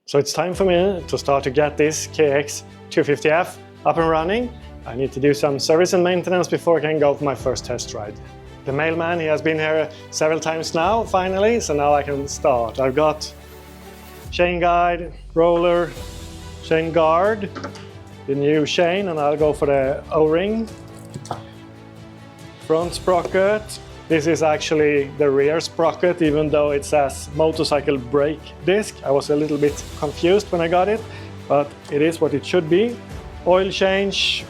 So it's time for me to start to get this KX 250F up and running. I need to do some service and maintenance before I can go for my first test ride. The mailman, he has been here several times now, finally, so now I can start. I've got chain guide, roller, chain guard, the new chain, and I'll go for the O-ring. Front sprocket. This is actually the rear sprocket, even though it says motorcycle brake disc. I was a little bit confused when I got it, but it is what it should be. Oil change,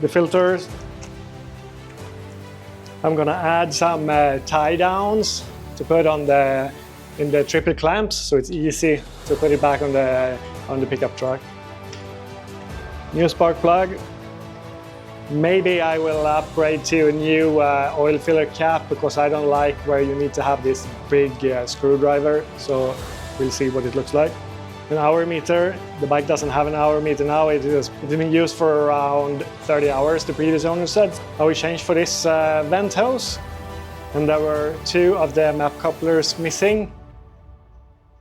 the filters. I'm gonna add some tie downs to put on in the triple clamps, so it's easy to put it back on the pickup truck. New spark plug. Maybe I will upgrade to a new oil filler cap, because I don't like where you need to have this big screwdriver, so we'll see what it looks like. An hour meter. The bike doesn't have an hour meter now. It's been used for around 30 hours, the previous owner said. I will change for this vent hose, and there were 2 of the map couplers missing.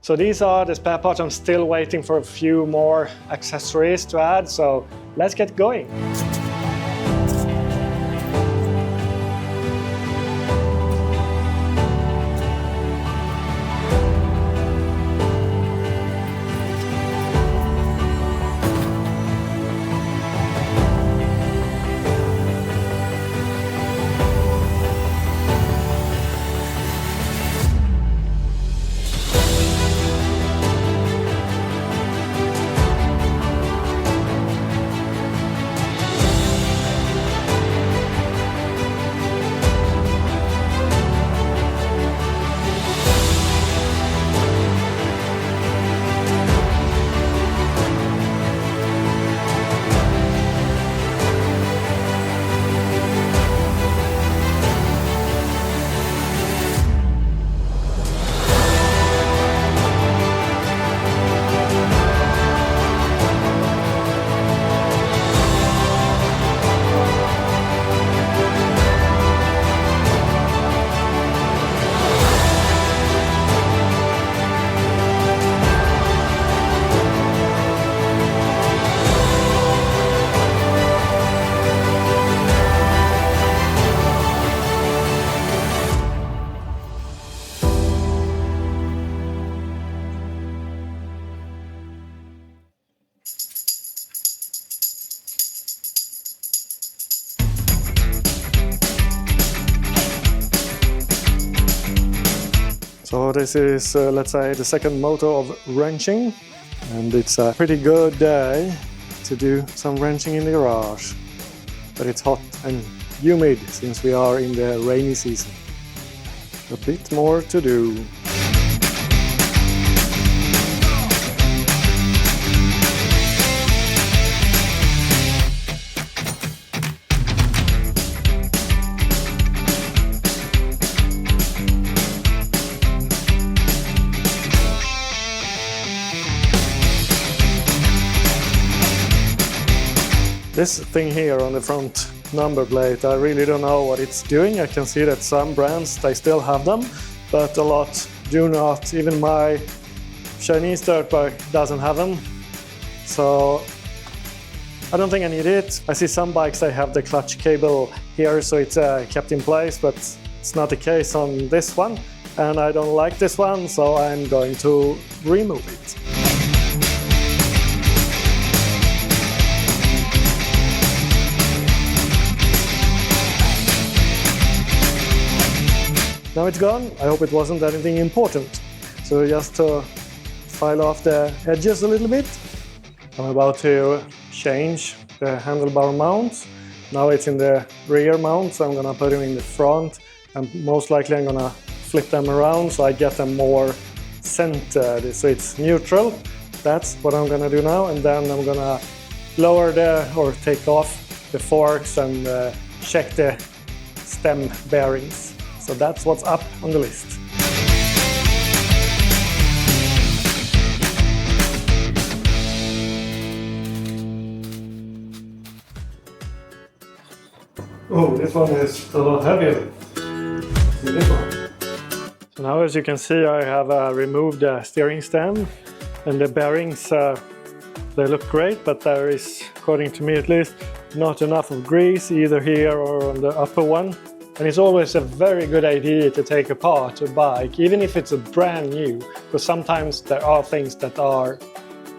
So these are the spare parts. I'm still waiting for a few more accessories to add, so let's get going. So this is, let's say, the second motor of wrenching, and it's a pretty good day to do some wrenching in the garage. But it's hot and humid since we are in the rainy season. A bit more to do. This thing here on the front number plate, I really don't know what it's doing. I can see that some brands, they still have them, but a lot do not. Even my Chinese dirt bike doesn't have them. So I don't think I need it. I see some bikes, they have the clutch cable here, so it's kept in place, but it's not the case on this one. And I don't like this one, so I'm going to remove it. Now it's gone. I hope it wasn't anything important. So just to file off the edges a little bit, I'm about to change the handlebar mounts. Now it's in the rear mount, so I'm gonna put them in the front, and most likely I'm gonna flip them around so I get them more centered, so it's neutral. That's what I'm gonna do now, and then I'm gonna lower or take off the forks and check the stem bearings. So that's what's up on the list. Oh, this one is a lot heavier. This one. So now, as you can see, I have removed the steering stem, And the bearings, they look great, but there is, according to me at least, not enough of grease either here or on the upper one. And it's always a very good idea to take apart a bike, even if it's a brand new, because sometimes there are things that are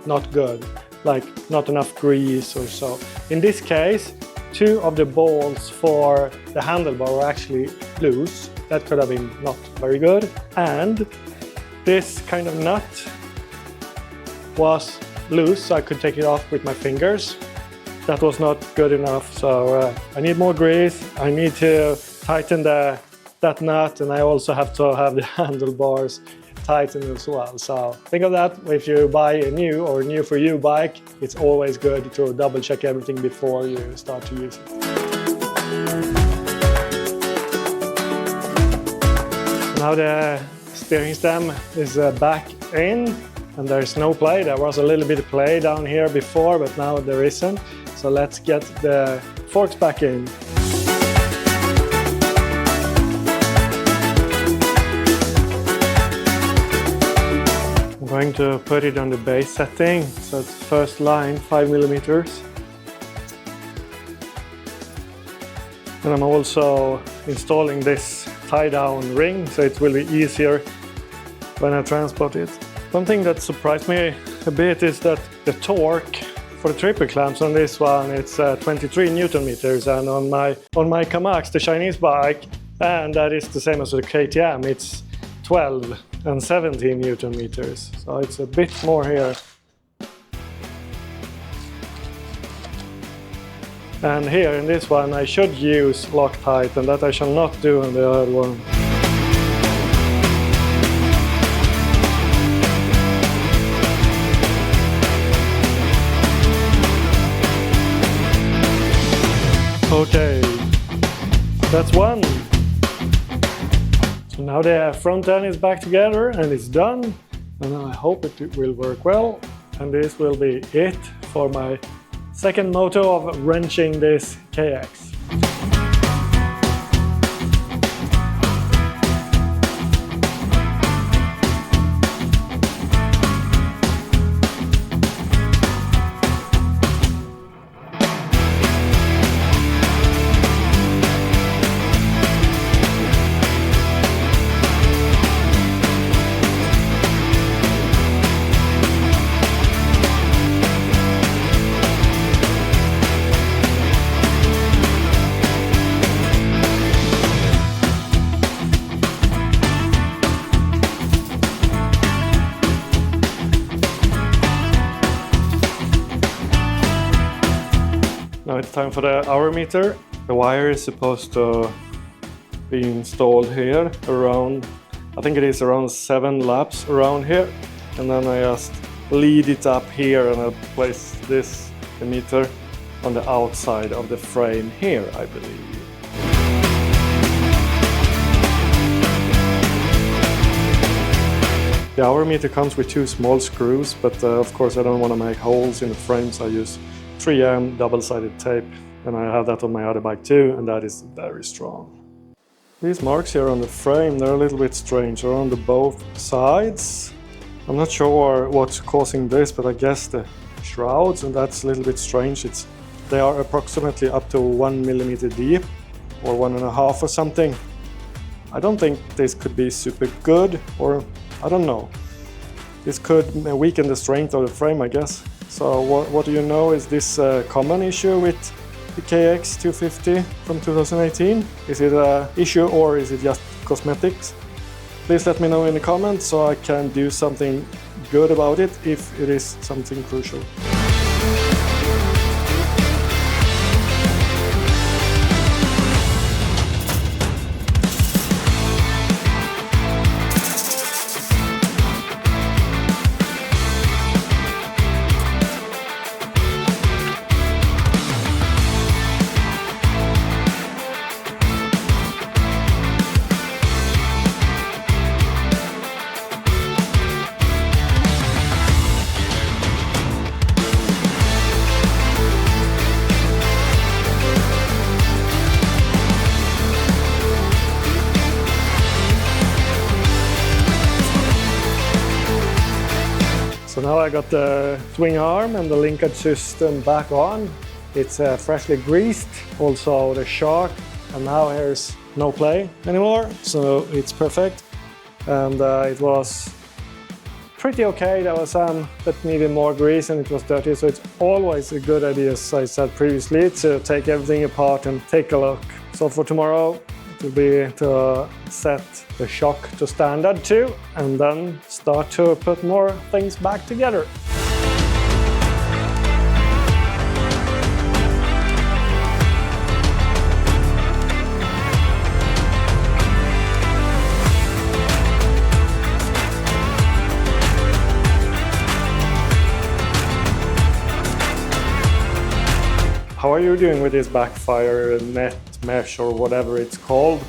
not good, like not enough grease or so. In this case, 2 of the bolts for the handlebar were actually loose. That could have been not very good. And this kind of nut was loose, so I could take it off with my fingers. That was not good enough, so I need more grease. I need to tighten that nut, and I also have to have the handlebars tightened as well. So think of that if you buy a new or new for you bike. It's always good to double check everything before you start to use it. Now the steering stem is back in, and there's no play. There was a little bit of play down here before, but now there isn't. So let's get the forks back in. I'm going to put it on the base setting, so it's first line 5 millimeters. And I'm also installing this tie-down ring, so it will be easier when I transport it. One thing that surprised me a bit is that the torque for the triple clamps on this one, it's 23 Newton meters, and on my Kamax, the Chinese bike, and that is the same as the KTM, it's 12 and 17 Newton meters, so it's a bit more here. And here in this one I should use Loctite, and that I shall not do on the other one. Okay, that's one. So now the front end is back together and it's done, and I hope it will work well. And this will be it for my second moto of wrenching this KX. Now it's time for the hour meter. The wire is supposed to be installed here around, I think it is around 7 laps around here. And then I just lead it up here, and I'll place this meter on the outside of the frame here, I believe. The hour meter comes with 2 small screws, but of course I don't want to make holes in the frame, so I use 3M double-sided tape, and I have that on my other bike too, and that is very strong. These marks here on the frame, they're a little bit strange. They're on both sides. I'm not sure what's causing this, but I guess the shrouds, and that's a little bit strange. They are approximately up to 1 millimeter deep, or 1.5 or something. I don't think this could be super good, or I don't know. This could weaken the strength of the frame, I guess. So what do you know? Is this a common issue with the KX 250 from 2018? Is it an issue, or is it just cosmetics? Please let me know in the comments so I can do something good about it if it is something crucial. now I got the swing arm and the linkage system back on. It's freshly greased, also the shock, and now there's no play anymore, so it's perfect. And it was pretty okay. There was some that needed more grease and it was dirty, so it's always a good idea, as I said previously, to take everything apart and take a look. So for tomorrow, it will be to set the shock to standard too, and then start to put more things back together. How are you doing with this backfire net mesh or whatever it's called?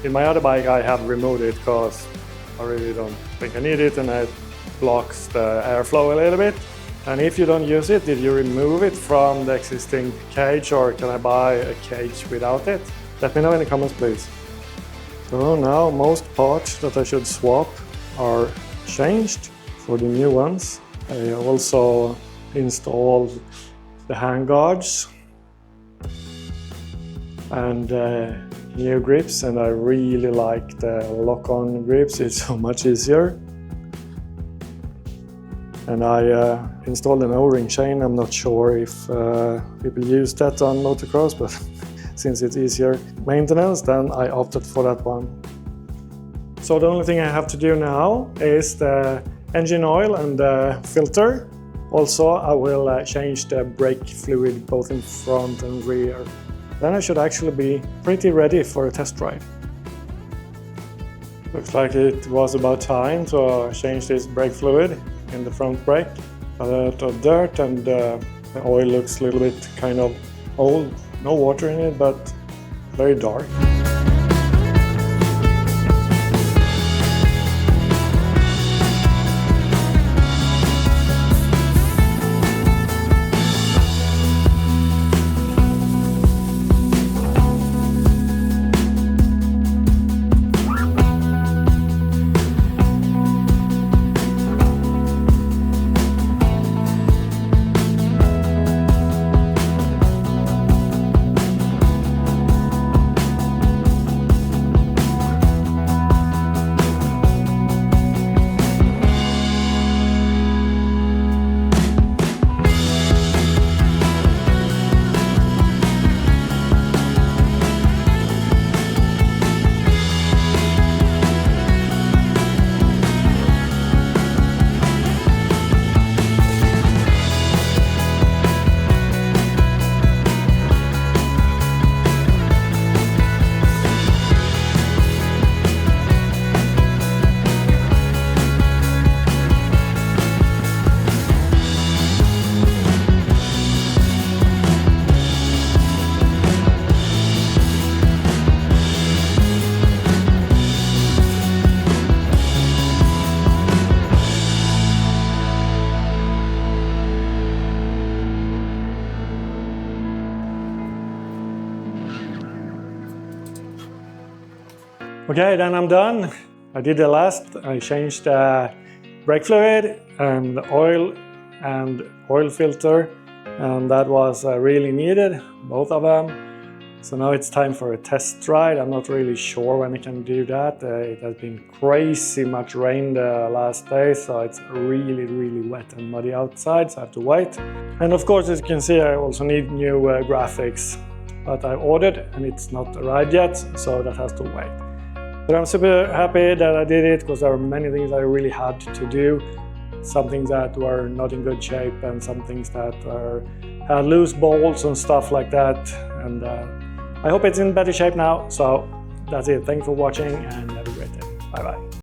In my other bike I have removed it because I really don't think I need it, and it blocks the airflow a little bit. And if you don't use it, did you remove it from the existing cage, or can I buy a cage without it? Let me know in the comments, please. So now most parts that I should swap are changed for the new ones. I also installed the handguards and new grips, and I really like the lock-on grips. It's so much easier. And I installed an O-ring chain. I'm not sure if people use that on motocross, but since it's easier maintenance, then I opted for that one. So the only thing I have to do now is the engine oil and the filter. Also, I will change the brake fluid both in front and rear. Then I should actually be pretty ready for a test ride. Looks like it was about time to change this brake fluid in the front brake. A lot of dirt, and the oil looks a little bit kind of old. No water in it, but very dark. Okay, then I'm done. I did the last. I changed the brake fluid and oil filter, and that was really needed, both of them. So now it's time for a test ride. I'm not really sure when I can do that. It has been crazy much rain the last day, so it's really wet and muddy outside, so I have to wait. And of course, as you can see, I also need new graphics, but I ordered and it's not arrived yet, so that has to wait. But I'm super happy that I did it, because there are many things I really had to do. Some things that were not in good shape, and some things that had loose bolts and stuff like that. And I hope it's in better shape now. So that's it. Thanks for watching and have a great day. Bye bye.